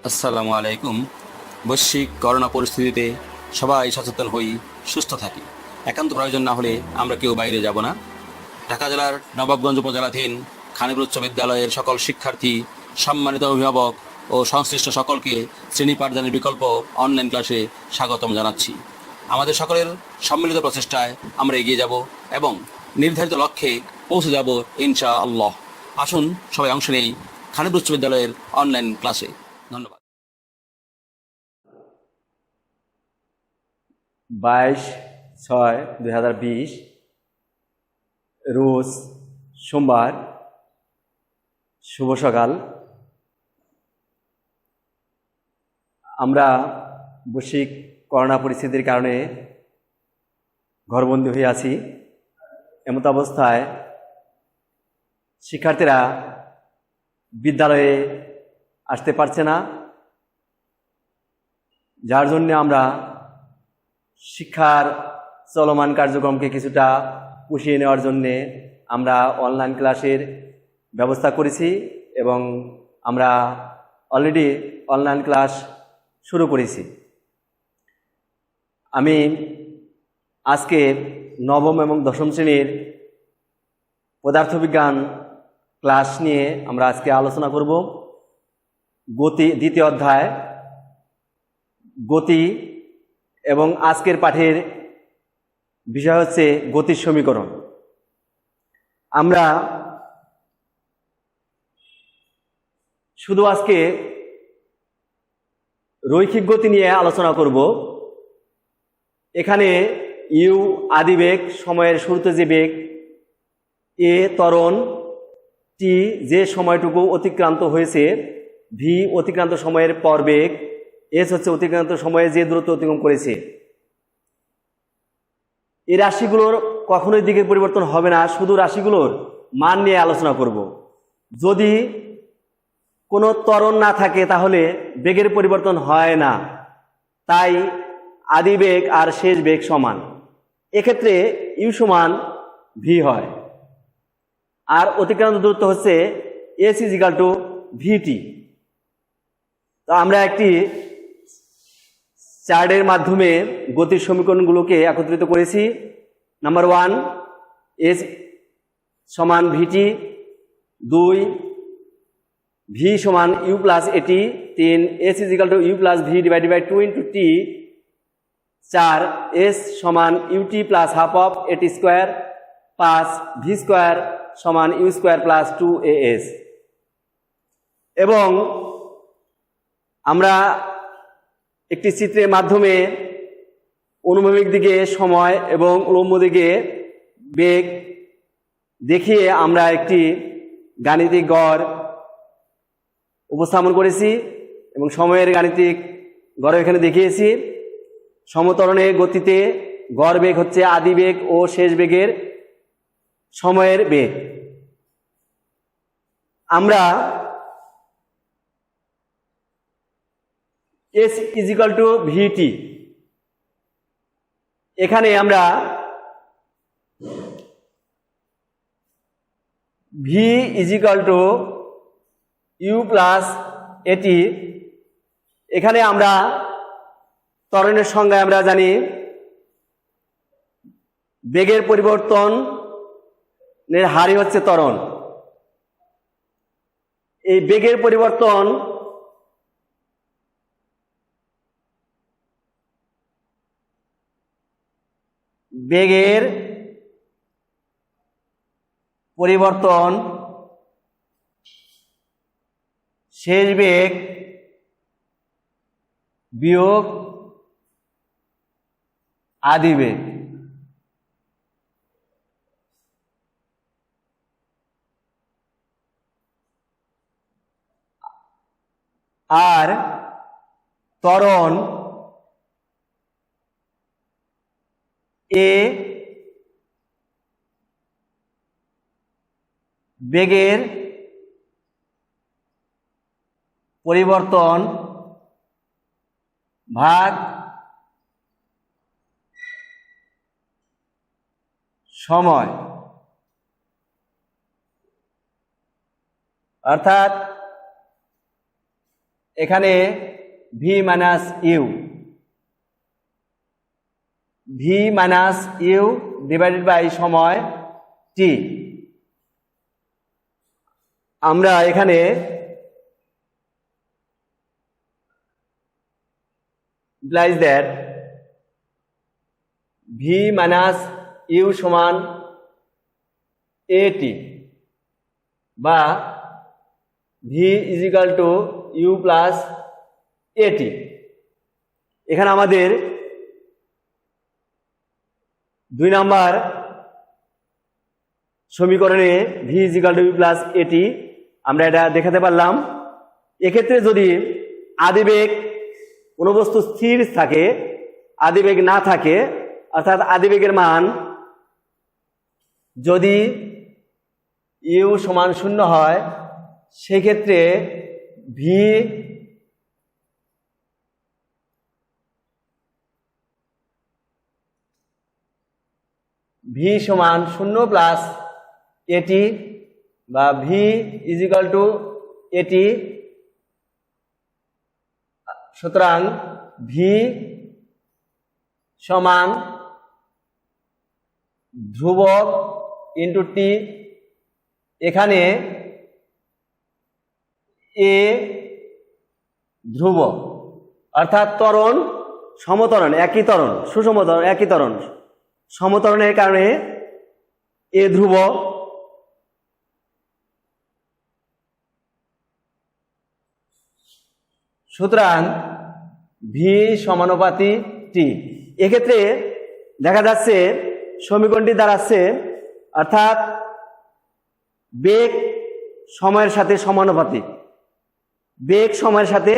আসসালামু আলাইকুম। বৈশ্বিক করোনা পরিস্থিতিতে সবাই সচেতন হই, সুস্থ থাকি। একান্ত প্রয়োজন না হলে আমরা কেউ বাইরে যাব না। ঢাকা জেলার নবাবগঞ্জ উপজেলাধীন খানিপুর উচ্চ বিদ্যালয়ের সকল শিক্ষার্থী, সম্মানিত অভিভাবক ও সংশ্লিষ্ট সকলকে শ্রেণী পাঠদানের বিকল্প অনলাইন ক্লাসে স্বাগতম জানাচ্ছি। আমাদের সকলের সম্মিলিত প্রচেষ্টায় আমরা এগিয়ে যাব এবং নির্ধারিত লক্ষ্যে পৌঁছে যাব ইনশা আল্লাহ। আসুন সবাই অংশ নেই খানিপুর উচ্চ বিদ্যালয়ের অনলাইন ক্লাসে। ধন্যবাদ। 22/6/2020 রোজ সোমবার। শুভ সকাল। আমরা বৈশ্বিক করোনা পরিস্থিতির কারণে ঘরবন্দি হয়ে আছি। এমত অবস্থায় শিক্ষার্থীরা বিদ্যালয়ে আসতে পারছে না, যার জন্য আমরা শিক্ষার চলমান কার্যক্রমকে কিছুটা পুষিয়ে নেওয়ার জন্যে আমরা অনলাইন ক্লাসের ব্যবস্থা করেছি এবং আমরা অলরেডি অনলাইন ক্লাস শুরু করেছি। আমি আজকে নবম এবং দশম শ্রেণীর পদার্থবিজ্ঞান ক্লাস নিয়ে আমরা আজকে আলোচনা করব। দ্বিতীয় অধ্যায় গতি, এবং আজকের পাঠের বিষয় হচ্ছে গতির সমীকরণ। আমরা শুধু আজকে রৈখিক গতি নিয়ে আলোচনা করব। এখানে ইউ আদিবেগ, সময়ের শুরুতে যে বেগ, এ ত্বরণ, টি যে সময়টুকু অতিক্রান্ত হয়েছে, ভি অতিক্রান্ত সময়ের পর বেগ, এস হচ্ছে অতিক্রান্ত সময়ে যে দূরত্ব অতিক্রম করেছে। এই রাশিগুলোর কখনোই দিকের পরিবর্তন হবে না, শুধু রাশিগুলোর মান নিয়ে আলোচনা করব। যদি কোনো ত্বরণ না থাকে তাহলে বেগের পরিবর্তন হয় না, তাই আদি বেগ আর শেষ বেগ সমান। এক্ষেত্রে ইউ সমান ভি হয়, আর অতিক্রান্ত দূরত্ব হচ্ছে এস ইজ ইকাল টু ভিটি। তো আমরা একটি চার্টের মাধ্যমে গতির সমীকরণগুলোকে একত্রিত করেছি। নাম্বার 1, এস সমান ভিটি। 2, ভি সমান u plus a t. 3, s is equal to u plus v divided by 2 into t. 4, s সমান u t plus half of a t square. 5, v square সমান ইউ স্কোয়ার প্লাস 2as। এবং আমরা একটি চিত্রের মাধ্যমে অনুভূমিক দিকে সময় এবং উল্লম্ব দিকে বেগ দেখিয়ে আমরা একটি গাণিতিক গড় উপস্থাপন করেছি এবং সময়ের গাণিতিক গড় এখানে দেখিয়েছি। সমতরণে গতিতে গড় বেগ হচ্ছে আদি বেগ ও শেষ বেগের সময়ের বেগ। আমরা s is equal to v t, এখানে আমরা v is equal to u plus a t. এখানে আমরা ত্বরণের সংজ্ঞায় আমরা জানি বেগের পরিবর্তনের হারই হচ্ছে ত্বরণ। এই বেগের পরিবর্তন শেষ বেগ বিয়োগ আদি বেগ। আর ত্বরণ এ বেগের পরিবর্তন ভাগ সময়, অর্থাৎ এখানে v minus u, v minus u divided by সময় টি। আমরা এখানে implies that v minus u সমান এটি বা v is equal to u plus a t. এখানে আমাদের 2 নম্বর সমীকরণে v is equal to u plus a t আমরা এটা দেখাতে পারলাম। এক্ষেত্রে যদি আদিবেগ কোনো বস্তু স্থির থাকে, আদিবেগ না থাকে, অর্থাৎ আদিবেগের মান যদি ইউ সমান 0 হয়, সেক্ষেত্রে ভি সমান 0 প্লাস এটি বা ভি ইজ ইকাল টু এটি। সুতরাং ভি সমান ধ্রুবক ইন্টু টি। এখানে এ ধ্রুবক, অর্থাৎ ত্বরণ সমত্বরণ, একই ত্বরণ, সুষম ত্বরণ, একই ত্বরণ, সমত্বরণের কারণে এ ধ্রুবক। সুতরাং ভি সমানুপাতি টি। এক্ষেত্রে দেখা যাচ্ছে সমীকরণটি দাঁড়াচ্ছে, অর্থাৎ বেগ সময়ের সাথে সমানুপাতিক, বেগ সময়ের সাথে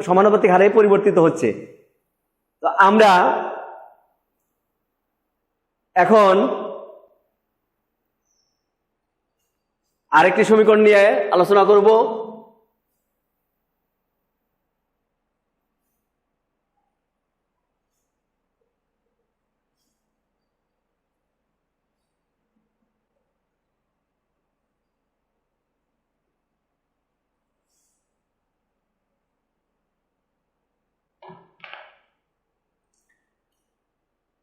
সমানুপাতিক হারে পরিবর্তিত হচ্ছে। তো আমরা এখন আরেকটি সমীকরণ নিয়ে আলোচনা করব।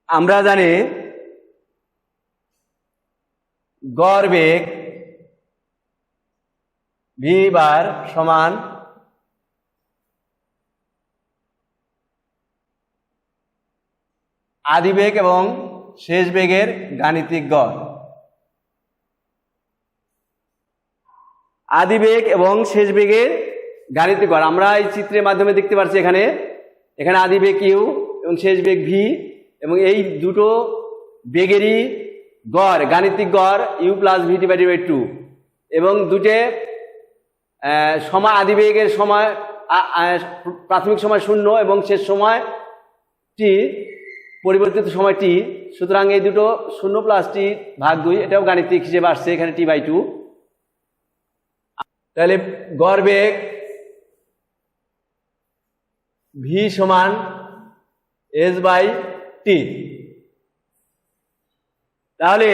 আমরা জানি গড় বেগ ভি বার সমান আদিবেগ এবং শেষ বেগের গাণিতিক গড়। আদিবেগ এবং শেষ বেগের গাণিতিক গড় আমরা এই চিত্রের মাধ্যমে দেখতে পাচ্ছি। এখানে এখানে আদিবেগ ইউ এবং শেষ বেগ ভি, এবং এই দুটো বেগেরই গড়, গাণিতিক গড় u plus v divided by 2, এবং দুটো সময় আদিবেগের সময় প্রাথমিক সময় 0 এবং শেষ সময় টি, পরিবর্তিত সময় টি। সুতরাং এই দুটো 0 প্লাস টি ভাগ 2, এটাও গাণিতিক হিসেবে আসছে এখানে টি বাই 2। তাহলে গড় বেগ ভি সমান এস বাই টি। তাহলে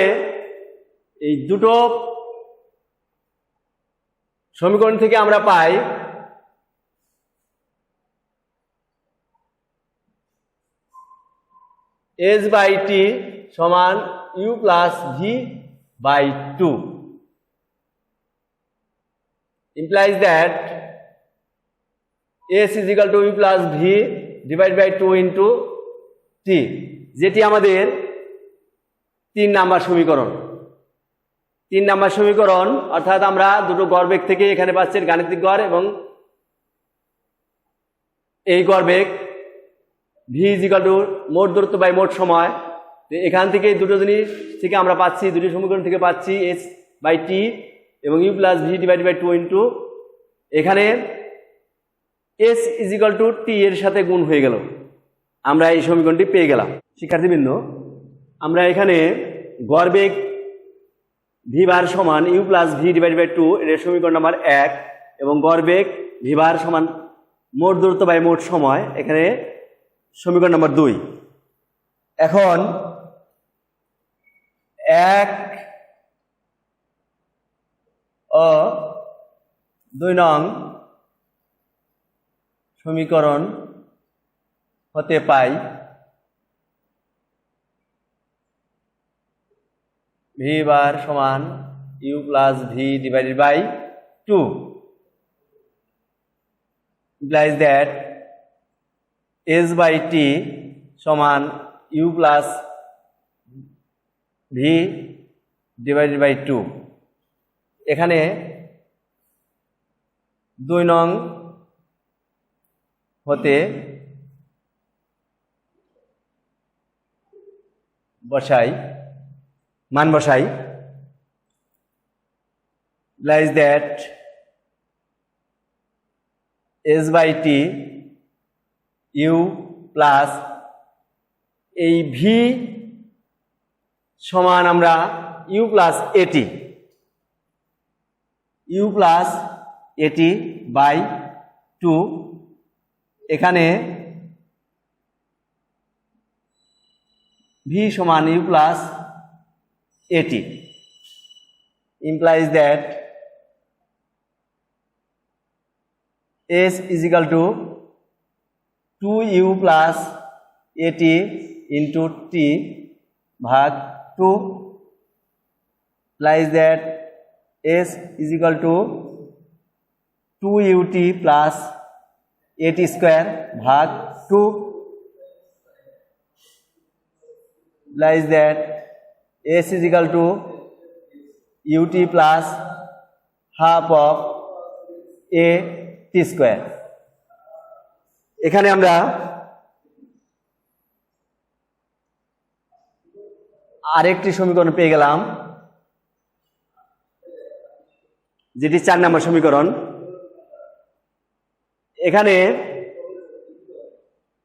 এই দুটো সমীকরণ থেকে আমরা পাই এস বাই টি সমান u plus v by 2, implies that s is equal to u plus v divided by 2 into t, যেটি আমাদের 3 নাম্বার সমীকরণ। 3 নাম্বার সমীকরণ, অর্থাৎ আমরা দুটো গড়বেগ থেকে এখানে পাচ্ছি গাণিতিক গড় এবং এই গড়বেগ ভি ইজ ইকুয়াল টু মোট দূরত্ব বাই মোট সময়। এখান থেকে দুটো জিনিস থেকে আমরা পাচ্ছি, দুটি সমীকরণ থেকে পাচ্ছি এস বাই টি এবং u plus v divide by 2 into, এখানে s is equal to t এর সাথে গুণ হয়ে গেল, আমরা এই সমীকরণটি পেয়ে গেলাম। শিক্ষার্থীবৃন্দ, আমরা এখানে গড়বেগ ভি বার সমান u plus v divide by 2 এর সমীকরণ নাম্বার 1 এবং গড়বেগ ভি বার সমান মোট দূরত্ব বাই মোট সময়, এখানে সমীকরণ নাম্বার 2। এখন 1 ও 2 নং সমীকরণ হতে পাই ভি বার সমান u plus v divided by 2 implies that s by t সমান u plus v divided by 2। এখানে 2 নং হতে মান বসাই implies that s by t u plus এই ভি সমান আমরা u প্লাস এটি বাই 2। এখানে ভি সমান u প্লাস এটি implies that s is equal to 2u plus at into t भाग 2 implies that s is equal to 2ut plus at square भाग 2 implies that s is equal to ut plus half of a t square। এখানে আমরা আরেকটি সমীকরণ পেয়ে গেলাম, যেটি 4 নম্বর সমীকরণ। এখানে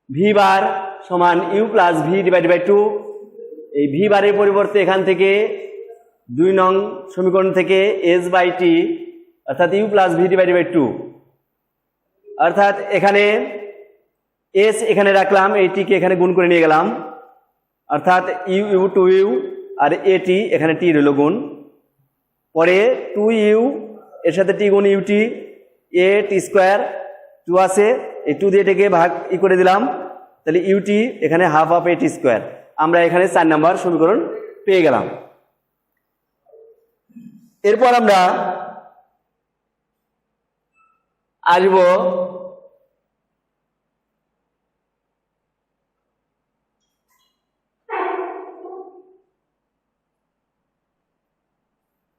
ভি বার সমান u plus v divided by 2। এই ভি বারের পরিবর্তে এখান থেকে 2 নং সমীকরণ থেকে এস বাই টি অর্থাৎ u plus v divided by 2, অর্থাৎ এখানে এস এখানে রাখলাম, এই টিকে এখানে গুণ করে নিয়ে গেলাম, অর্থাৎ ইউ ইউ 2u আর এ টি এখানে টি রইল গুণ, পরে 2u এর সাথে টি গুণ ইউটি এ টি স্কোয়ার 2 আছে, এই 2 দিয়ে এটাকে ভাগ করে দিলাম, তাহলে ইউটি এখানে half of a t square. আমরা এখানে 4 নম্বর সমীকরণ পেয়ে গেলাম। এরপর আমরা আসব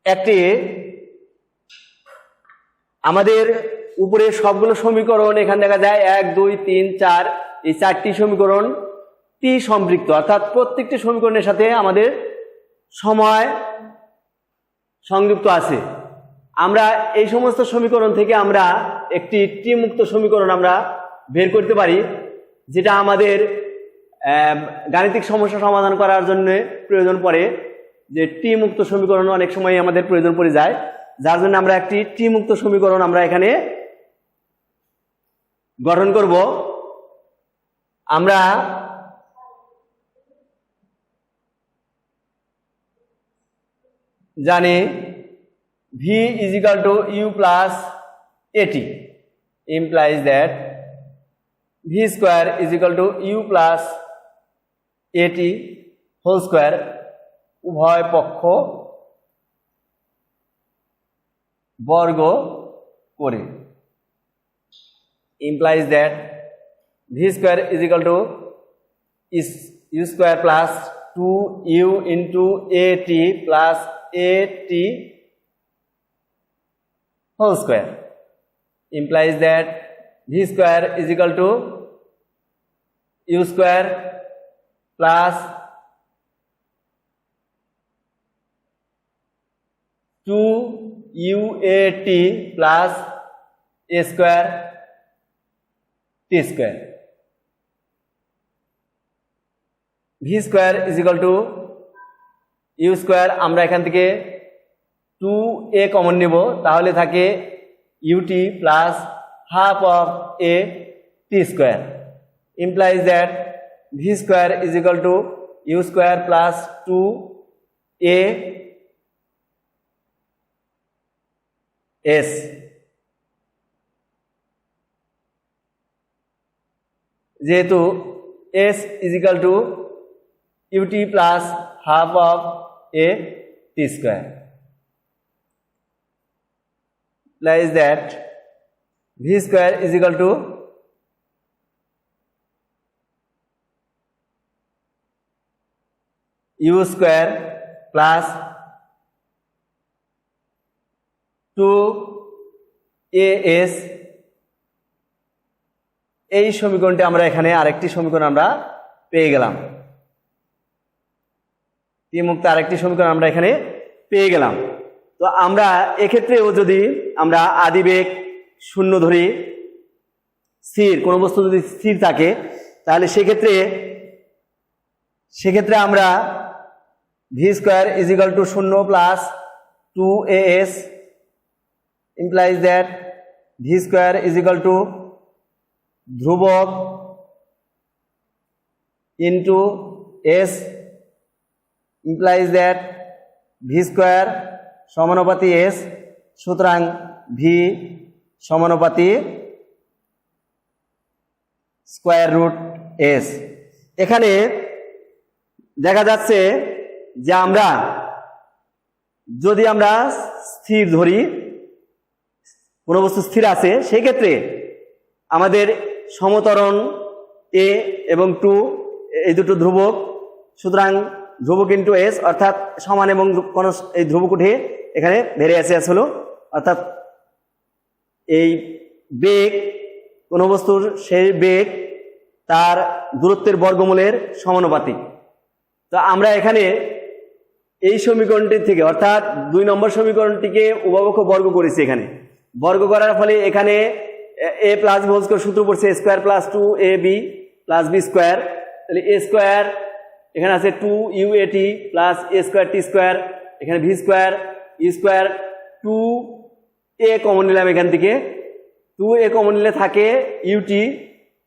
একটি আমাদের উপরে সবগুলো সমীকরণ এখানে দেখা যায় 1 2 3 4, এই 4টি সমীকরণ টি সম্পৃক্ত, অর্থাৎ প্রত্যেকটি সমীকরণের সাথে আমাদের সময় সংযুক্ত আছে। আমরা এই সমস্ত সমীকরণ থেকে আমরা একটি টি মুক্ত সমীকরণ আমরা বের করতে পারি, যেটা আমাদের গাণিতিক সমস্যা সমাধান করার জন্য প্রয়োজন পড়ে, যে টি মুক্ত সমীকরণ অনেক সময় আমাদের প্রয়োজন পড়ে যায়, যার জন্য আমরা একটি টি মুক্ত সমীকরণ আমরা এখানে গঠন করব। আমরা জানি v is equal to u plus at implies that v square is equal to u plus at whole square উভয় পক্ষ বর্গ করে implies that v square is equal to u square plus 2u into at plus at whole square implies that v square is equal to u square plus 2uat plus a square t square। v square is equal to u square, আমরা এখান থেকে 2a common নেব, তাহলে থাকে ut plus half of a t square implies that v square is equal to u square plus 2a s। যেহেতু s is equal to u t plus half of a t square, implies that v square is equal to u square plus 2as। এই সমীকরণটি আমরা এখানে আরেকটি সমীকরণ আমরা পেয়ে গেলাম, টি মুক্ত আরেকটি সমীকরণ আমরা এখানে পেয়ে গেলাম। তো আমরা এক্ষেত্রেও যদি আমরা আদিবেগ শূন্য ধরি, স্থির কোনো বস্তু যদি স্থির থাকে, তাহলে সেক্ষেত্রে আমরা V square is equal to 0 plus 2as implies that V square is equal to ধ্রুবক into S implies that V square সমানুপাতি এস, সুতরাং ভি সমানুপাতি স্কোয়ার রুট এস। এখানে দেখা যাচ্ছে যে আমরা যদি আমরা স্থির ধরি, কোনো বস্তু স্থির আছে, সেই ক্ষেত্রে আমাদের সমতরণ এ এবং 2 এই দুটো ধ্রুবক, সুতরাং ধ্রুবক ইন্টু এস অর্থাৎ সমান, এবং কোন এই ধ্রুবক উঠে এখানে ভেরিয়াস হলো, অর্থাৎ এই বেগ কোনো বস্তুর সেই বেগ তার দূরত্বের বর্গমূলের সমানুপাতিক। তো আমরা এখানে এই সমীকরণটি থেকে অর্থাৎ 2 নম্বর সমীকরণটিকে উভয়পক্ষ বর্গ করেছি। এখানে বর্গ করার ফলে এখানে A plus B whole square সূত্র পড়ছে A square plus 2ab plus B square, তাহলে এ স্কয়ার এখানে আছে 2uat plus A square T square, এখানে V square E square, 2a common নিলাম এখান থেকে, 2a কমন নিলে থাকে ইউটি,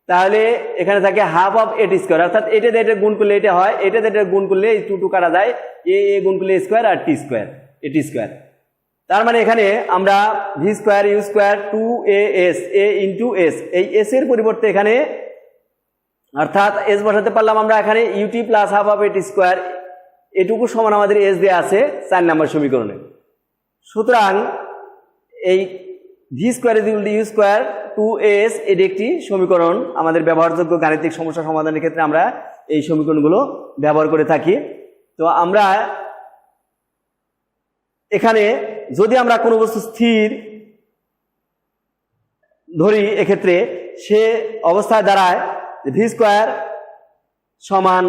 তাহলে এখানে থাকে half of a t square, অর্থাৎ এটা দিয়ে এটা গুণ করলে এটা হয়, এটা দিয়ে এটা গুণ করলে এই 2 কাটা যায়, এ গুণ করলে এ স্কয়ার আর t square a t square. তার মানে এখানে আমরা v square u square 2as a into s, এই এস এর পরিবর্তে এখানে অর্থাৎ এস বসাতে পারলাম আমরা এখানে u t plus half of a t square, এটুকু সমান আমাদের এস দেওয়া আছে 4 নম্বর সমীকরণে। সুতরাং এই v square is equal to u square 2as এটি একটি সমীকরণ, আমাদের ব্যবহারযোগ্য গাণিতিক সমস্যা সমাধানের ক্ষেত্রে আমরা এই সমীকরণগুলো ব্যবহার করে থাকি। তো আমরা এখানে যদি আমরা কোনো বস্তু স্থির ধরি, এক্ষেত্রে সে অবস্থায় দাঁড়ায় ভি স্কয়ার সমান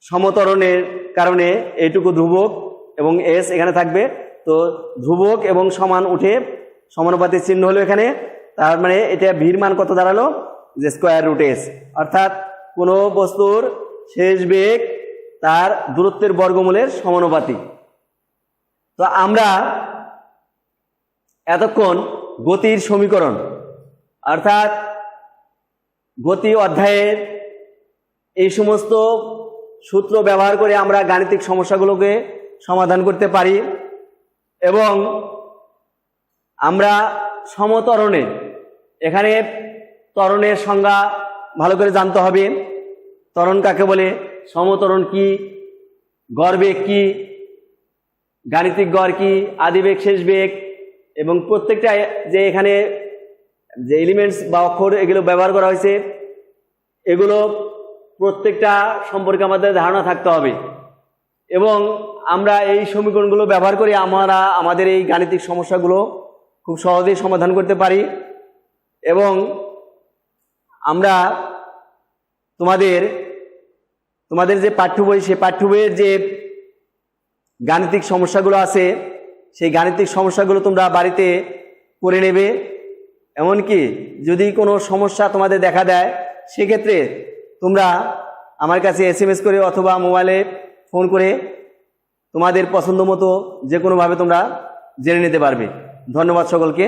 সমতরণের কারণে এইটুকু ধ্রুবক এবং এস এখানে থাকবে, তো ধ্রুবক এবং সমান উঠে সমানুপাতিক চিহ্ন হলো এখানে, তার মানে এটা ভির মান কত দাঁড়ালো, যে স্কয়ার রুট এস, অর্থাৎ কোনো বস্তুর শেষ বেগ তার দূরত্বের বর্গমূলের সমানুপাতিক। তো আমরা এতক্ষণ গতির সমীকরণ অর্থাৎ গতি অধ্যায়ের এই সমস্ত সূত্র ব্যবহার করে আমরা গাণিতিক সমস্যাগুলোকে সমাধান করতে পারি, এবং আমরা সমতরণে এখানে ত্বরণের সংজ্ঞা ভালো করে জানতে হবে, ত্বরণ কাকে বলে, সমতরণ কি, গড়বেগ কি, গাণিতিক গড় কি, আদিবেগ শেষ বেগ, এবং প্রত্যেকটা যে এখানে যে এলিমেন্টস বা অক্ষর এগুলো ব্যবহার করা হয়েছে, এগুলো প্রত্যেকটা সম্পর্কে আমাদের ধারণা থাকতে হবে, এবং আমরা এই সমীকরণগুলো ব্যবহার করে আমরা আমাদের এই গাণিতিক সমস্যাগুলো খুব সহজেই সমাধান করতে পারি। এবং আমরা তোমাদের যে পাঠ্য বই, সেই পাঠ্য বইয়ের যে গাণিতিক সমস্যাগুলো আছে, সেই গাণিতিক সমস্যাগুলো তোমরা বাড়িতে করে নেবে। এমনকি যদি কোনো সমস্যা তোমাদের দেখা দেয়, সেক্ষেত্রে তোমরা আমার কাছে SMS করে অথবা মোবাইলে ফোন করে তোমাদের পছন্দ মতো যে কোনোভাবে তোমরা জেনে নিতে পারবে। ধন্যবাদ সকলকে।